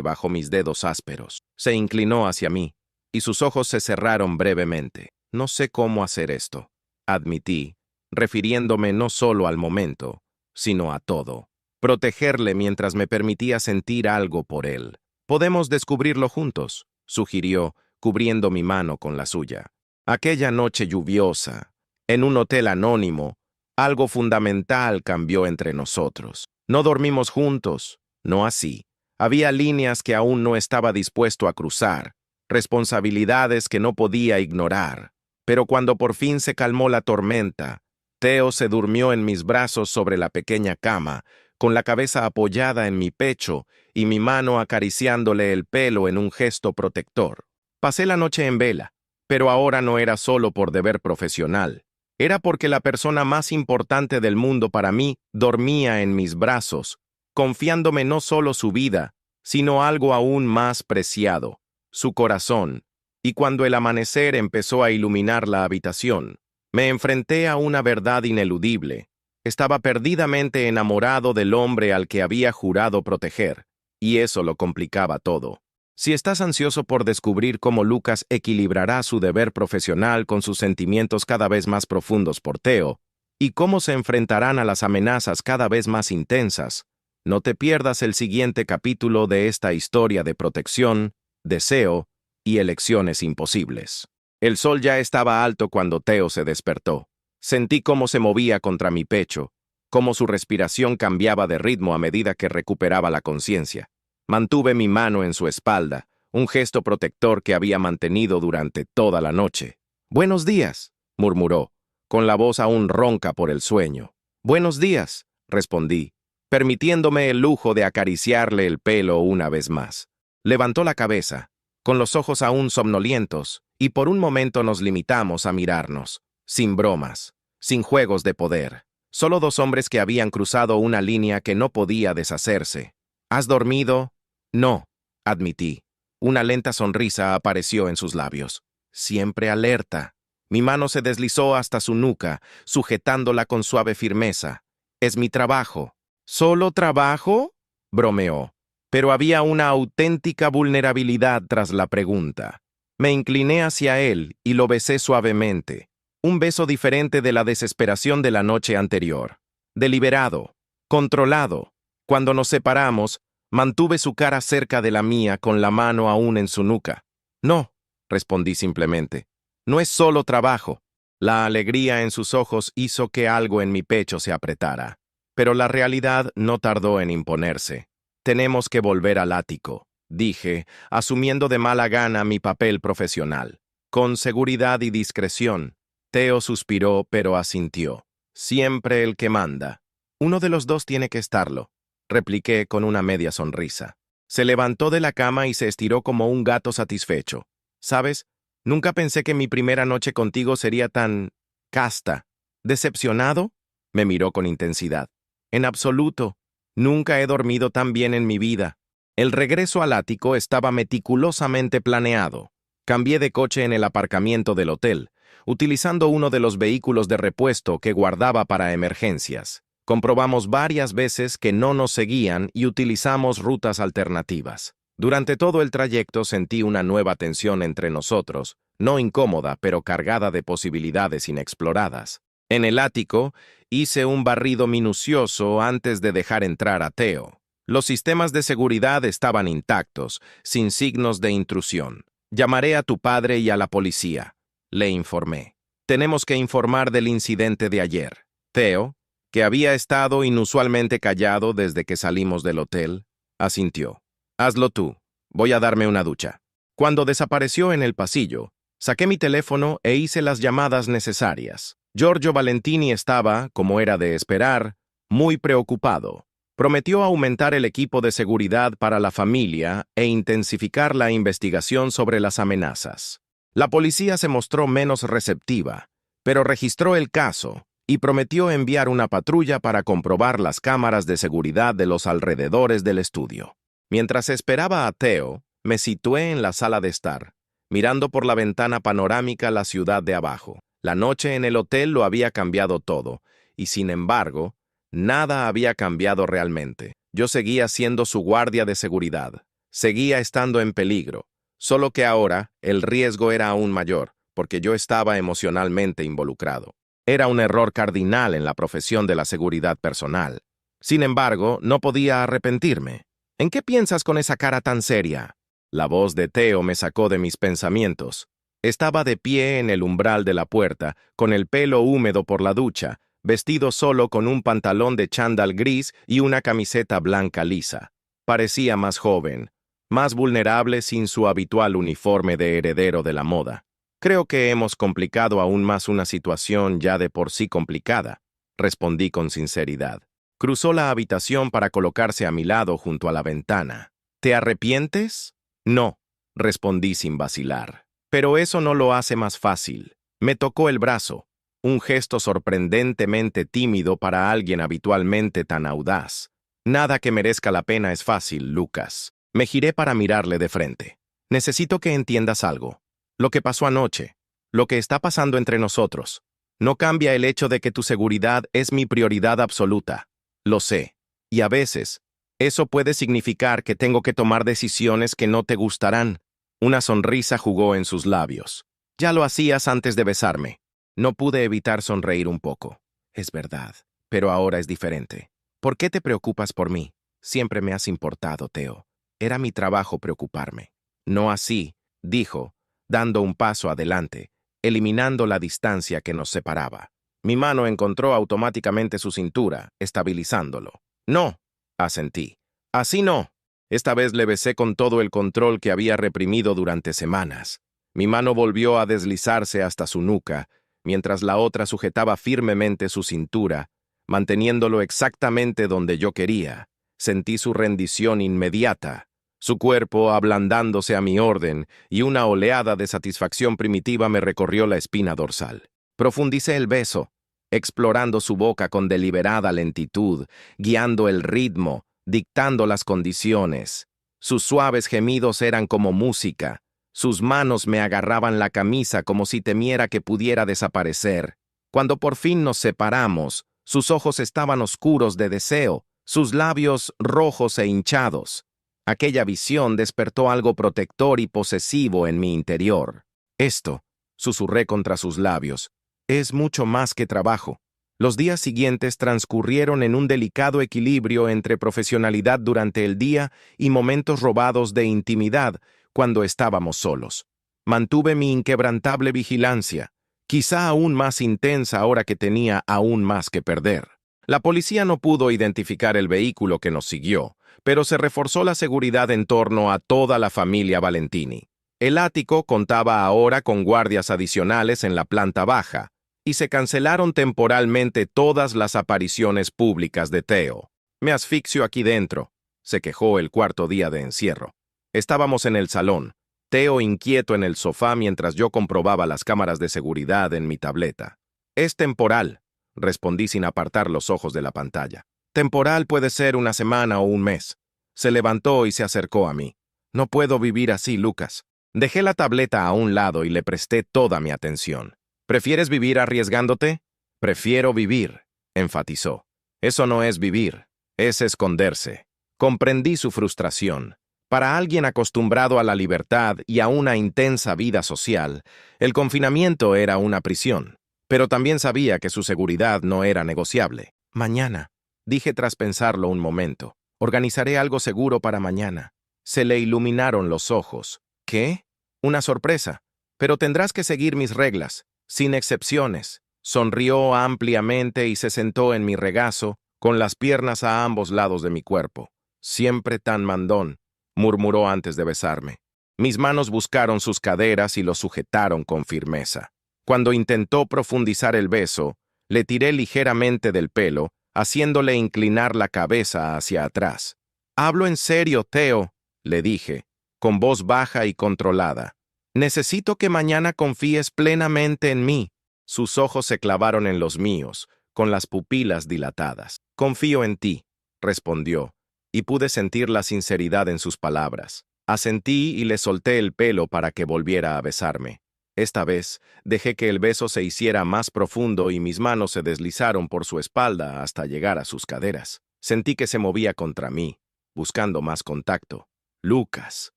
bajo mis dedos ásperos. Se inclinó hacia mí, y sus ojos se cerraron brevemente. No sé cómo hacer esto, admití, refiriéndome no solo al momento, sino a todo. Protegerle mientras me permitía sentir algo por él. Podemos descubrirlo juntos, sugirió, cubriendo mi mano con la suya. Aquella noche lluviosa, en un hotel anónimo, algo fundamental cambió entre nosotros. No dormimos juntos, no así. Había líneas que aún no estaba dispuesto a cruzar, responsabilidades que no podía ignorar. Pero cuando por fin se calmó la tormenta, Theo se durmió en mis brazos sobre la pequeña cama, con la cabeza apoyada en mi pecho y mi mano acariciándole el pelo en un gesto protector. Pasé la noche en vela, pero ahora no era solo por deber profesional. Era porque la persona más importante del mundo para mí dormía en mis brazos, confiándome no solo su vida, sino algo aún más preciado, su corazón. Y cuando el amanecer empezó a iluminar la habitación, me enfrenté a una verdad ineludible. Estaba perdidamente enamorado del hombre al que había jurado proteger, y eso lo complicaba todo. Si estás ansioso por descubrir cómo Lucas equilibrará su deber profesional con sus sentimientos cada vez más profundos por Theo, y cómo se enfrentarán a las amenazas cada vez más intensas, no te pierdas el siguiente capítulo de esta historia de protección, deseo y elecciones imposibles. El sol ya estaba alto cuando Theo se despertó. Sentí cómo se movía contra mi pecho, cómo su respiración cambiaba de ritmo a medida que recuperaba la conciencia. Mantuve mi mano en su espalda, un gesto protector que había mantenido durante toda la noche. «Buenos días», murmuró, con la voz aún ronca por el sueño. «Buenos días», respondí, permitiéndome el lujo de acariciarle el pelo una vez más. Levantó la cabeza, con los ojos aún somnolientos, y por un momento nos limitamos a mirarnos, sin bromas, sin juegos de poder. Solo dos hombres que habían cruzado una línea que no podía deshacerse. «¿Has dormido?» «No», admití. Una lenta sonrisa apareció en sus labios. Siempre alerta. Mi mano se deslizó hasta su nuca, sujetándola con suave firmeza. «Es mi trabajo». «¿Solo trabajo?», bromeó. Pero había una auténtica vulnerabilidad tras la pregunta. Me incliné hacia él y lo besé suavemente. Un beso diferente de la desesperación de la noche anterior. Deliberado, controlado. Cuando nos separamos, mantuve su cara cerca de la mía con la mano aún en su nuca. «No», respondí simplemente. «No es solo trabajo». La alegría en sus ojos hizo que algo en mi pecho se apretara. Pero la realidad no tardó en imponerse. «Tenemos que volver al ático», dije, asumiendo de mala gana mi papel profesional. Con seguridad y discreción, Theo suspiró pero asintió. «Siempre el que manda. Uno de los dos tiene que estarlo», repliqué con una media sonrisa. Se levantó de la cama y se estiró como un gato satisfecho. «¿Sabes? Nunca pensé que mi primera noche contigo sería tan... casta. ¿Decepcionado?», me miró con intensidad. «En absoluto. Nunca he dormido tan bien en mi vida». El regreso al ático estaba meticulosamente planeado. Cambié de coche en el aparcamiento del hotel, utilizando uno de los vehículos de repuesto que guardaba para emergencias. Comprobamos varias veces que no nos seguían y utilizamos rutas alternativas. Durante todo el trayecto sentí una nueva tensión entre nosotros, no incómoda, pero cargada de posibilidades inexploradas. En el ático, hice un barrido minucioso antes de dejar entrar a Theo. Los sistemas de seguridad estaban intactos, sin signos de intrusión. «Llamaré a tu padre y a la policía», le informé. «Tenemos que informar del incidente de ayer». Theo, que había estado inusualmente callado desde que salimos del hotel, asintió. «Hazlo tú. Voy a darme una ducha». Cuando desapareció en el pasillo, saqué mi teléfono e hice las llamadas necesarias. Giorgio Valentini estaba, como era de esperar, muy preocupado. Prometió aumentar el equipo de seguridad para la familia e intensificar la investigación sobre las amenazas. La policía se mostró menos receptiva, pero registró el caso y prometió enviar una patrulla para comprobar las cámaras de seguridad de los alrededores del estudio. Mientras esperaba a Theo, me situé en la sala de estar, mirando por la ventana panorámica la ciudad de abajo. La noche en el hotel lo había cambiado todo, y sin embargo, nada había cambiado realmente. Yo seguía siendo su guardia de seguridad. Seguía estando en peligro, solo que ahora el riesgo era aún mayor, porque yo estaba emocionalmente involucrado. Era un error cardinal en la profesión de la seguridad personal. Sin embargo, no podía arrepentirme. ¿En qué piensas con esa cara tan seria? La voz de Theo me sacó de mis pensamientos. Estaba de pie en el umbral de la puerta, con el pelo húmedo por la ducha, vestido solo con un pantalón de chándal gris y una camiseta blanca lisa. Parecía más joven, más vulnerable sin su habitual uniforme de heredero de la moda. Creo que hemos complicado aún más una situación ya de por sí complicada, respondí con sinceridad. Cruzó la habitación para colocarse a mi lado junto a la ventana. ¿Te arrepientes? No, respondí sin vacilar. Pero eso no lo hace más fácil. Me tocó el brazo, un gesto sorprendentemente tímido para alguien habitualmente tan audaz. Nada que merezca la pena es fácil, Lucas. Me giré para mirarle de frente. Necesito que entiendas algo. Lo que pasó anoche, lo que está pasando entre nosotros, no cambia el hecho de que tu seguridad es mi prioridad absoluta. Lo sé. Y a veces, eso puede significar que tengo que tomar decisiones que no te gustarán. Una sonrisa jugó en sus labios. Ya lo hacías antes de besarme. No pude evitar sonreír un poco. Es verdad, pero ahora es diferente. ¿Por qué te preocupas por mí? Siempre me has importado, Theo. Era mi trabajo preocuparme. No así, dijo, dando un paso adelante, eliminando la distancia que nos separaba. Mi mano encontró automáticamente su cintura, estabilizándolo. No, asentí. Así no. Esta vez le besé con todo el control que había reprimido durante semanas. Mi mano volvió a deslizarse hasta su nuca, mientras la otra sujetaba firmemente su cintura, manteniéndolo exactamente donde yo quería. Sentí su rendición inmediata, su cuerpo ablandándose a mi orden, y una oleada de satisfacción primitiva me recorrió la espina dorsal. Profundicé el beso, explorando su boca con deliberada lentitud, guiando el ritmo, dictando las condiciones. Sus suaves gemidos eran como música. Sus manos me agarraban la camisa como si temiera que pudiera desaparecer. Cuando por fin nos separamos, sus ojos estaban oscuros de deseo, sus labios rojos e hinchados. Aquella visión despertó algo protector y posesivo en mi interior. Esto, susurré contra sus labios, es mucho más que trabajo. Los días siguientes transcurrieron en un delicado equilibrio entre profesionalidad durante el día y momentos robados de intimidad cuando estábamos solos. Mantuve mi inquebrantable vigilancia, quizá aún más intensa ahora que tenía aún más que perder. La policía no pudo identificar el vehículo que nos siguió, pero se reforzó la seguridad en torno a toda la familia Valentini. El ático contaba ahora con guardias adicionales en la planta baja, y se cancelaron temporalmente todas las apariciones públicas de Theo. Me asfixio aquí dentro, se quejó el cuarto día de encierro. Estábamos en el salón, Theo inquieto en el sofá mientras yo comprobaba las cámaras de seguridad en mi tableta. Es temporal, respondí sin apartar los ojos de la pantalla. Temporal puede ser una semana o un mes. Se levantó y se acercó a mí. No puedo vivir así, Lucas. Dejé la tableta a un lado y le presté toda mi atención. ¿Prefieres vivir arriesgándote? Prefiero vivir, enfatizó. Eso no es vivir, es esconderse. Comprendí su frustración. Para alguien acostumbrado a la libertad y a una intensa vida social, el confinamiento era una prisión. Pero también sabía que su seguridad no era negociable. Mañana, dije tras pensarlo un momento, organizaré algo seguro para mañana. Se le iluminaron los ojos. ¿Qué? Una sorpresa. Pero tendrás que seguir mis reglas. Sin excepciones. Sonrió ampliamente y se sentó en mi regazo, con las piernas a ambos lados de mi cuerpo. Siempre tan mandón, murmuró antes de besarme. Mis manos buscaron sus caderas y lo sujetaron con firmeza. Cuando intentó profundizar el beso, le tiré ligeramente del pelo, haciéndole inclinar la cabeza hacia atrás. «Hablo en serio, Theo», le dije, con voz baja y controlada. «Necesito que mañana confíes plenamente en mí». Sus ojos se clavaron en los míos, con las pupilas dilatadas. «Confío en ti», respondió, y pude sentir la sinceridad en sus palabras. Asentí y le solté el pelo para que volviera a besarme. Esta vez, dejé que el beso se hiciera más profundo y mis manos se deslizaron por su espalda hasta llegar a sus caderas. Sentí que se movía contra mí, buscando más contacto. «Lucas»,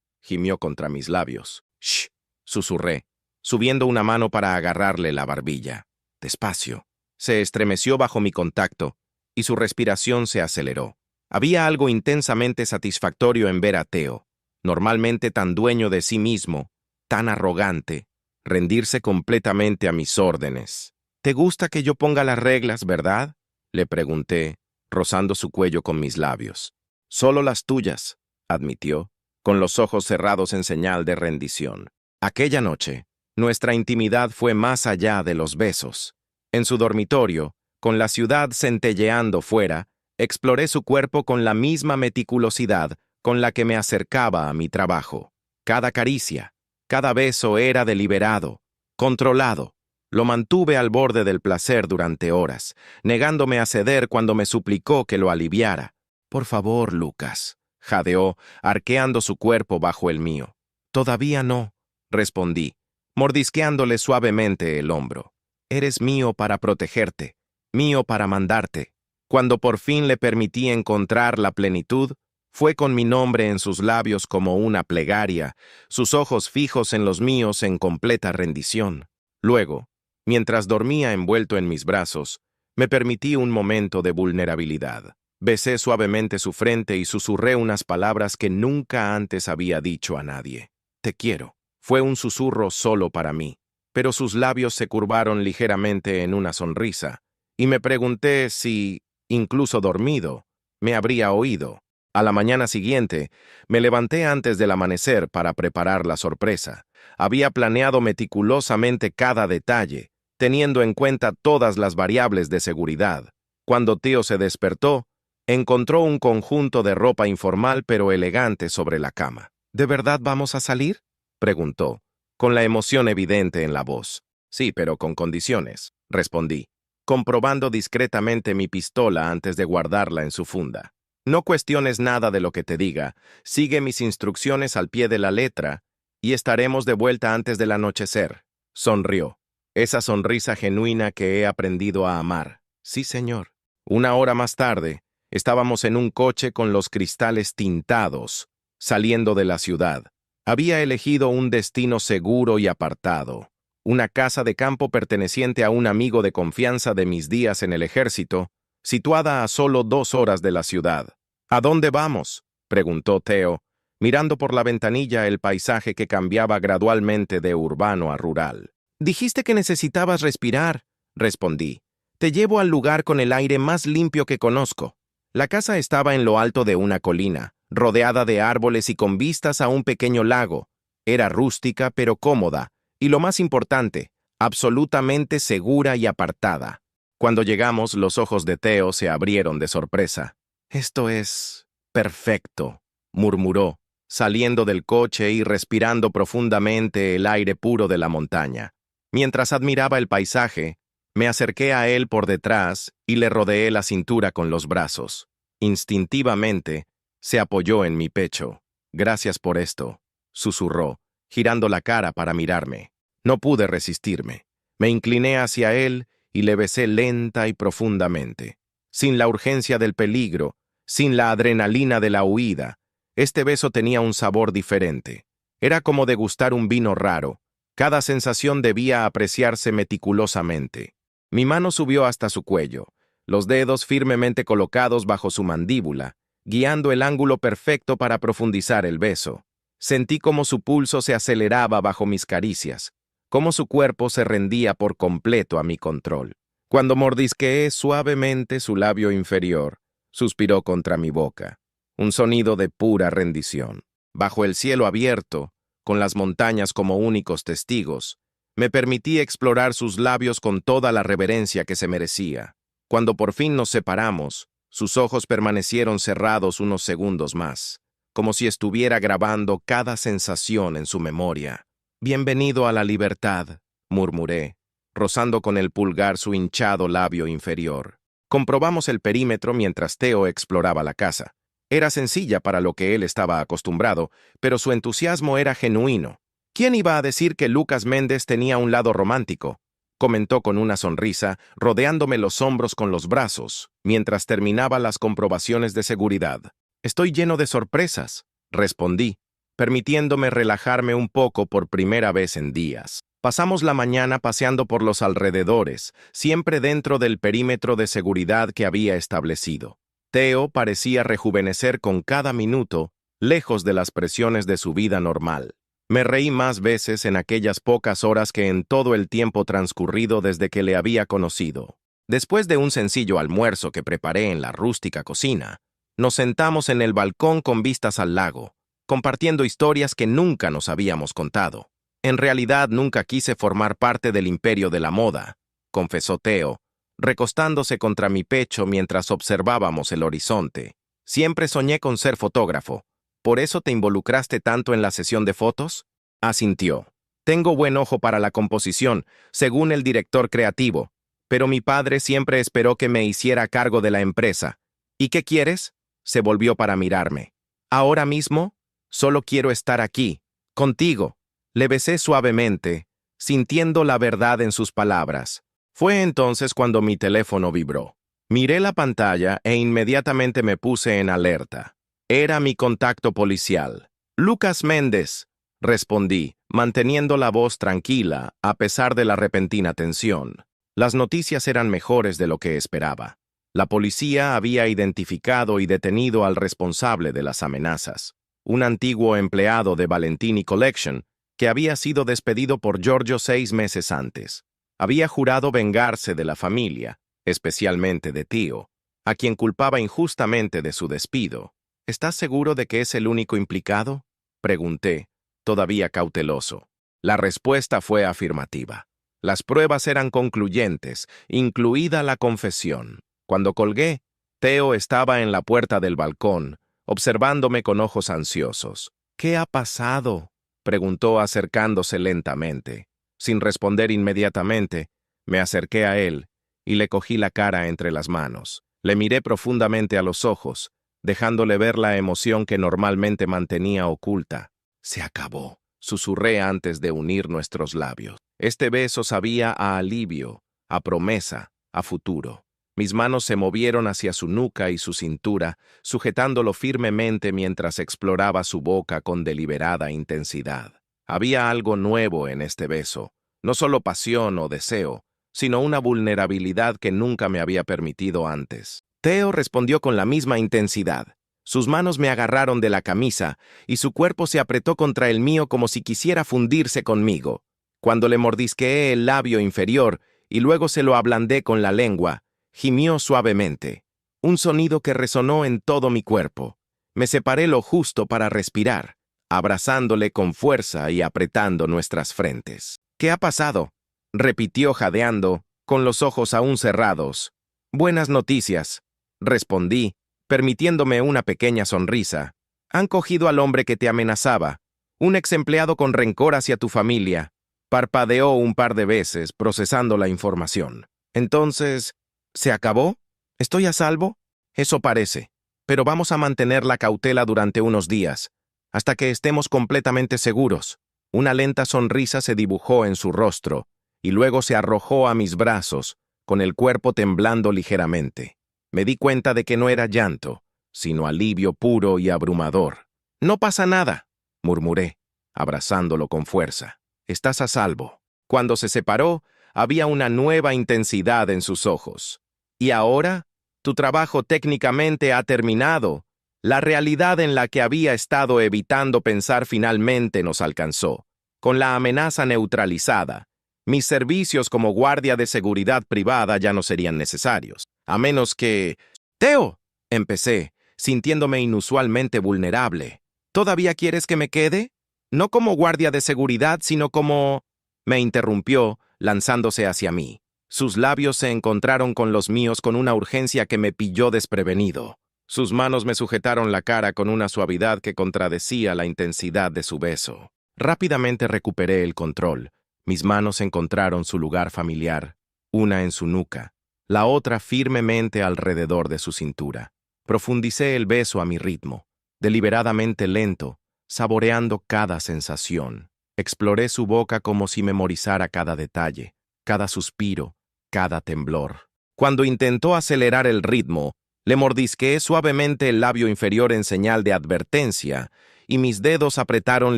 gimió contra mis labios. «Shh», susurré, subiendo una mano para agarrarle la barbilla. Despacio. Se estremeció bajo mi contacto, y su respiración se aceleró. Había algo intensamente satisfactorio en ver a Theo, normalmente tan dueño de sí mismo, tan arrogante, rendirse completamente a mis órdenes. «¿Te gusta que yo ponga las reglas, verdad?», le pregunté, rozando su cuello con mis labios. «Solo las tuyas», admitió, con los ojos cerrados en señal de rendición. Aquella noche, nuestra intimidad fue más allá de los besos. En su dormitorio, con la ciudad centelleando fuera, exploré su cuerpo con la misma meticulosidad con la que me acercaba a mi trabajo. Cada caricia, cada beso era deliberado, controlado. Lo mantuve al borde del placer durante horas, negándome a ceder cuando me suplicó que lo aliviara. «Por favor, Lucas», jadeó, arqueando su cuerpo bajo el mío. «Todavía no», respondí, mordisqueándole suavemente el hombro. «Eres mío para protegerte, mío para mandarte». Cuando por fin le permití encontrar la plenitud, fue con mi nombre en sus labios como una plegaria, sus ojos fijos en los míos en completa rendición. Luego, mientras dormía envuelto en mis brazos, me permití un momento de vulnerabilidad. Besé suavemente su frente y susurré unas palabras que nunca antes había dicho a nadie. «Te quiero». Fue un susurro solo para mí, pero sus labios se curvaron ligeramente en una sonrisa, y me pregunté si, incluso dormido, me habría oído. A la mañana siguiente, me levanté antes del amanecer para preparar la sorpresa. Había planeado meticulosamente cada detalle, teniendo en cuenta todas las variables de seguridad. Cuando Theo se despertó, encontró un conjunto de ropa informal pero elegante sobre la cama. «¿De verdad vamos a salir?», preguntó, con la emoción evidente en la voz. «Sí, pero con condiciones», respondí, comprobando discretamente mi pistola antes de guardarla en su funda. «No cuestiones nada de lo que te diga, sigue mis instrucciones al pie de la letra y estaremos de vuelta antes del anochecer». Sonrió, esa sonrisa genuina que he aprendido a amar. «Sí, señor». Una hora más tarde, estábamos en un coche con los cristales tintados, saliendo de la ciudad. Había elegido un destino seguro y apartado, una casa de campo perteneciente a un amigo de confianza de mis días en el ejército, situada a solo 2 horas de la ciudad. «¿A dónde vamos?», preguntó Theo, mirando por la ventanilla el paisaje que cambiaba gradualmente de urbano a rural. «Dijiste que necesitabas respirar», respondí. «Te llevo al lugar con el aire más limpio que conozco». La casa estaba en lo alto de una colina, rodeada de árboles y con vistas a un pequeño lago. Era rústica pero cómoda, y lo más importante, absolutamente segura y apartada. Cuando llegamos, los ojos de Theo se abrieron de sorpresa. «Esto es perfecto», murmuró, saliendo del coche y respirando profundamente el aire puro de la montaña. Mientras admiraba el paisaje, me acerqué a él por detrás y le rodeé la cintura con los brazos. Instintivamente, se apoyó en mi pecho. «Gracias por esto», susurró, girando la cara para mirarme. No pude resistirme. Me incliné hacia él y le besé lenta y profundamente. Sin la urgencia del peligro, sin la adrenalina de la huida, este beso tenía un sabor diferente. Era como degustar un vino raro. Cada sensación debía apreciarse meticulosamente. Mi mano subió hasta su cuello, los dedos firmemente colocados bajo su mandíbula, guiando el ángulo perfecto para profundizar el beso. Sentí cómo su pulso se aceleraba bajo mis caricias, cómo su cuerpo se rendía por completo a mi control. Cuando mordisqueé suavemente su labio inferior, suspiró contra mi boca, un sonido de pura rendición. Bajo el cielo abierto, con las montañas como únicos testigos, me permití explorar sus labios con toda la reverencia que se merecía. Cuando por fin nos separamos, sus ojos permanecieron cerrados unos segundos más, como si estuviera grabando cada sensación en su memoria. «Bienvenido a la libertad», murmuré, rozando con el pulgar su hinchado labio inferior. Comprobamos el perímetro mientras Theo exploraba la casa. Era sencilla para lo que él estaba acostumbrado, pero su entusiasmo era genuino. ¿Quién iba a decir que Lucas Méndez tenía un lado romántico? Comentó con una sonrisa, rodeándome los hombros con los brazos, mientras terminaba las comprobaciones de seguridad. Estoy lleno de sorpresas, respondí, permitiéndome relajarme un poco por primera vez en días. Pasamos la mañana paseando por los alrededores, siempre dentro del perímetro de seguridad que había establecido. Theo parecía rejuvenecer con cada minuto, lejos de las presiones de su vida normal. Me reí más veces en aquellas pocas horas que en todo el tiempo transcurrido desde que le había conocido. Después de un sencillo almuerzo que preparé en la rústica cocina, nos sentamos en el balcón con vistas al lago, compartiendo historias que nunca nos habíamos contado. En realidad nunca quise formar parte del imperio de la moda, confesó Theo, recostándose contra mi pecho mientras observábamos el horizonte. Siempre soñé con ser fotógrafo. ¿Por eso te involucraste tanto en la sesión de fotos? Asintió. Tengo buen ojo para la composición, según el director creativo, pero mi padre siempre esperó que me hiciera cargo de la empresa. ¿Y qué quieres? Se volvió para mirarme. Ahora mismo, solo quiero estar aquí, contigo. Le besé suavemente, sintiendo la verdad en sus palabras. Fue entonces cuando mi teléfono vibró. Miré la pantalla e inmediatamente me puse en alerta. Era mi contacto policial. Lucas Méndez, respondí, manteniendo la voz tranquila a pesar de la repentina tensión. Las noticias eran mejores de lo que esperaba. La policía había identificado y detenido al responsable de las amenazas, un antiguo empleado de Valentini Collection, que había sido despedido por Giorgio 6 meses antes. Había jurado vengarse de la familia, especialmente de Theo, a quien culpaba injustamente de su despido. ¿Estás seguro de que es el único implicado? Pregunté, todavía cauteloso. La respuesta fue afirmativa. Las pruebas eran concluyentes, incluida la confesión. Cuando colgué, Theo estaba en la puerta del balcón, observándome con ojos ansiosos. ¿Qué ha pasado?, preguntó acercándose lentamente. Sin responder inmediatamente, me acerqué a él y le cogí la cara entre las manos. Le miré profundamente a los ojos, dejándole ver la emoción que normalmente mantenía oculta. Se acabó, susurré antes de unir nuestros labios. Este beso sabía a alivio, a promesa, a futuro. Mis manos se movieron hacia su nuca y su cintura, sujetándolo firmemente mientras exploraba su boca con deliberada intensidad. Había algo nuevo en este beso, no solo pasión o deseo, sino una vulnerabilidad que nunca me había permitido antes. Theo respondió con la misma intensidad. Sus manos me agarraron de la camisa y su cuerpo se apretó contra el mío como si quisiera fundirse conmigo. Cuando le mordisqueé el labio inferior y luego se lo ablandé con la lengua, gimió suavemente, un sonido que resonó en todo mi cuerpo. Me separé lo justo para respirar, abrazándole con fuerza y apretando nuestras frentes. ¿Qué ha pasado?, repitió jadeando, con los ojos aún cerrados. Buenas noticias, respondí, permitiéndome una pequeña sonrisa. Han cogido al hombre que te amenazaba, un ex empleado con rencor hacia tu familia. Parpadeó un par de veces, procesando la información. Entonces, ¿se acabó? ¿Estoy a salvo? Eso parece, pero vamos a mantener la cautela durante unos días, hasta que estemos completamente seguros. Una lenta sonrisa se dibujó en su rostro, y luego se arrojó a mis brazos, con el cuerpo temblando ligeramente. Me di cuenta de que no era llanto, sino alivio puro y abrumador. No pasa nada, murmuré, abrazándolo con fuerza. Estás a salvo. Cuando se separó, había una nueva intensidad en sus ojos. ¿Y ahora? Tu trabajo técnicamente ha terminado. La realidad en la que había estado evitando pensar finalmente nos alcanzó. Con la amenaza neutralizada, mis servicios como guardia de seguridad privada ya no serían necesarios. A menos que... ¡Theo!, empecé, sintiéndome inusualmente vulnerable. ¿Todavía quieres que me quede? No como guardia de seguridad, sino como... Me interrumpió, lanzándose hacia mí. Sus labios se encontraron con los míos con una urgencia que me pilló desprevenido. Sus manos me sujetaron la cara con una suavidad que contradecía la intensidad de su beso. Rápidamente recuperé el control. Mis manos encontraron su lugar familiar, una en su nuca, la otra firmemente alrededor de su cintura. Profundicé el beso a mi ritmo, deliberadamente lento, saboreando cada sensación. Exploré su boca como si memorizara cada detalle, cada suspiro, cada temblor. Cuando intentó acelerar el ritmo, le mordisqueé suavemente el labio inferior en señal de advertencia, y mis dedos apretaron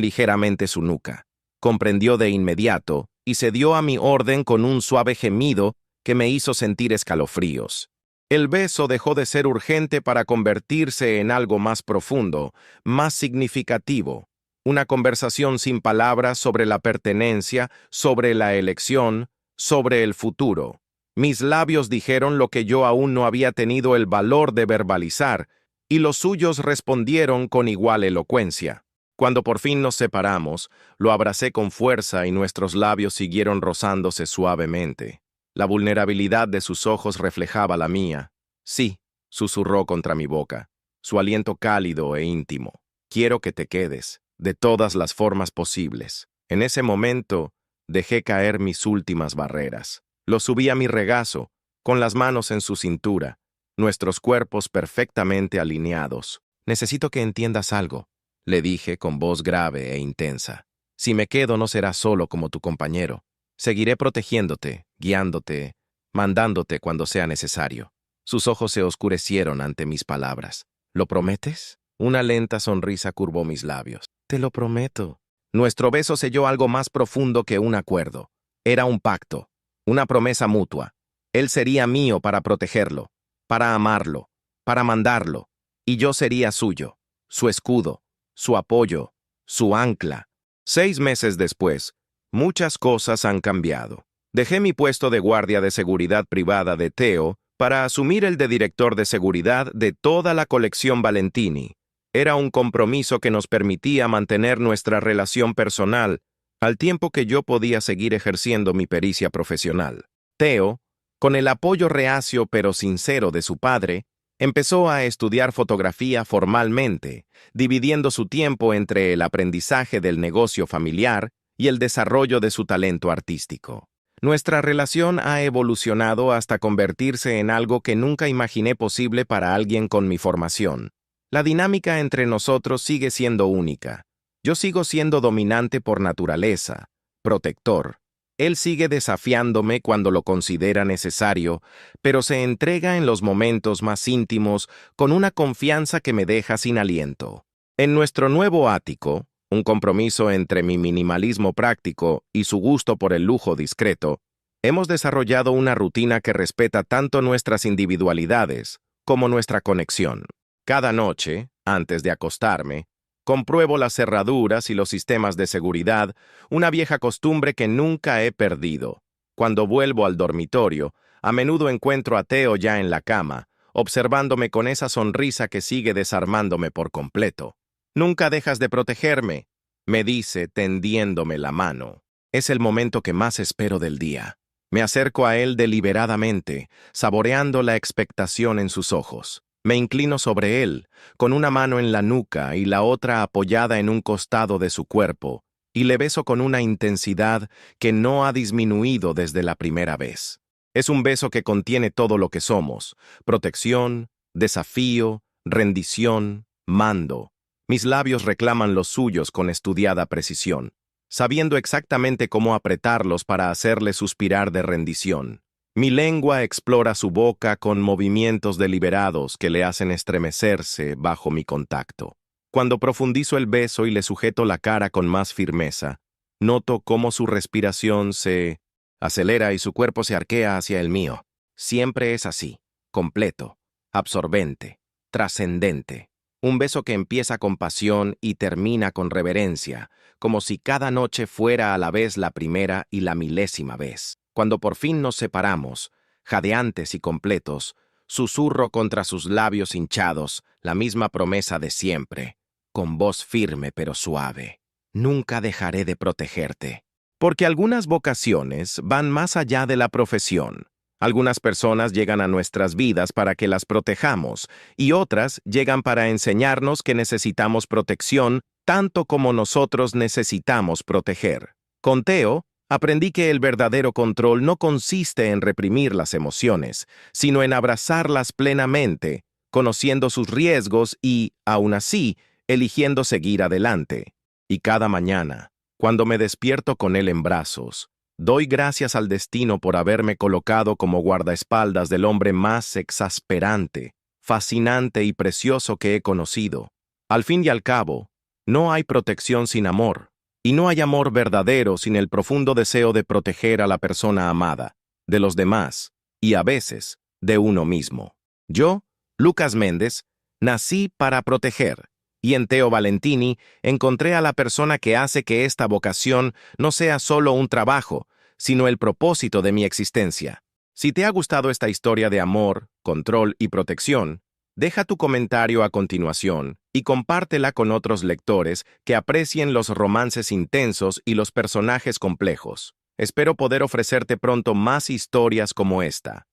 ligeramente su nuca. Comprendió de inmediato y cedió a mi orden con un suave gemido que me hizo sentir escalofríos. El beso dejó de ser urgente para convertirse en algo más profundo, más significativo. Una conversación sin palabras sobre la pertenencia, sobre la elección, sobre el futuro. Mis labios dijeron lo que yo aún no había tenido el valor de verbalizar, y los suyos respondieron con igual elocuencia. Cuando por fin nos separamos, lo abracé con fuerza y nuestros labios siguieron rozándose suavemente. La vulnerabilidad de sus ojos reflejaba la mía. Sí, susurró contra mi boca, su aliento cálido e íntimo. Quiero que te quedes, de todas las formas posibles. En ese momento, dejé caer mis últimas barreras. Lo subí a mi regazo, con las manos en su cintura, nuestros cuerpos perfectamente alineados. Necesito que entiendas algo, le dije con voz grave e intensa. Si me quedo no será solo como tu compañero. Seguiré protegiéndote, guiándote, mandándote cuando sea necesario. Sus ojos se oscurecieron ante mis palabras. ¿Lo prometes? Una lenta sonrisa curvó mis labios. Te lo prometo. Nuestro beso selló algo más profundo que un acuerdo. Era un pacto, una promesa mutua. Él sería mío para protegerlo, para amarlo, para mandarlo, y yo sería suyo, su escudo, su apoyo, su ancla. 6 meses después, muchas cosas han cambiado. Dejé mi puesto de guardia de seguridad privada de Theo para asumir el de director de seguridad de toda la colección Valentini. Era un compromiso que nos permitía mantener nuestra relación personal, al tiempo que yo podía seguir ejerciendo mi pericia profesional. Theo, con el apoyo reacio pero sincero de su padre, empezó a estudiar fotografía formalmente, dividiendo su tiempo entre el aprendizaje del negocio familiar y el desarrollo de su talento artístico. Nuestra relación ha evolucionado hasta convertirse en algo que nunca imaginé posible para alguien con mi formación. La dinámica entre nosotros sigue siendo única. Yo sigo siendo dominante por naturaleza, protector. Él sigue desafiándome cuando lo considera necesario, pero se entrega en los momentos más íntimos con una confianza que me deja sin aliento. En nuestro nuevo ático, un compromiso entre mi minimalismo práctico y su gusto por el lujo discreto, hemos desarrollado una rutina que respeta tanto nuestras individualidades como nuestra conexión. Cada noche, antes de acostarme, compruebo las cerraduras y los sistemas de seguridad, una vieja costumbre que nunca he perdido. Cuando vuelvo al dormitorio, a menudo encuentro a Theo ya en la cama, observándome con esa sonrisa que sigue desarmándome por completo. «Nunca dejas de protegerme», me dice tendiéndome la mano. Es el momento que más espero del día. Me acerco a él deliberadamente, saboreando la expectación en sus ojos. Me inclino sobre él, con una mano en la nuca y la otra apoyada en un costado de su cuerpo, y le beso con una intensidad que no ha disminuido desde la primera vez. Es un beso que contiene todo lo que somos: protección, desafío, rendición, mando. Mis labios reclaman los suyos con estudiada precisión, sabiendo exactamente cómo apretarlos para hacerle suspirar de rendición. Mi lengua explora su boca con movimientos deliberados que le hacen estremecerse bajo mi contacto. Cuando profundizo el beso y le sujeto la cara con más firmeza, noto cómo su respiración se acelera y su cuerpo se arquea hacia el mío. Siempre es así, completo, absorbente, trascendente. Un beso que empieza con pasión y termina con reverencia, como si cada noche fuera a la vez la primera y la milésima vez. Cuando por fin nos separamos, jadeantes y completos, susurro contra sus labios hinchados la misma promesa de siempre, con voz firme pero suave. Nunca dejaré de protegerte. Porque algunas vocaciones van más allá de la profesión. Algunas personas llegan a nuestras vidas para que las protejamos, y otras llegan para enseñarnos que necesitamos protección tanto como nosotros necesitamos proteger. Con Theo, aprendí que el verdadero control no consiste en reprimir las emociones, sino en abrazarlas plenamente, conociendo sus riesgos y, aún así, eligiendo seguir adelante. Y cada mañana, cuando me despierto con él en brazos, doy gracias al destino por haberme colocado como guardaespaldas del hombre más exasperante, fascinante y precioso que he conocido. Al fin y al cabo, no hay protección sin amor, y no hay amor verdadero sin el profundo deseo de proteger a la persona amada, de los demás, y a veces, de uno mismo. Yo, Lucas Méndez, nací para proteger, y en Teo Valentini encontré a la persona que hace que esta vocación no sea solo un trabajo, sino el propósito de mi existencia. Si te ha gustado esta historia de amor, control y protección, deja tu comentario a continuación y compártela con otros lectores que aprecien los romances intensos y los personajes complejos. Espero poder ofrecerte pronto más historias como esta.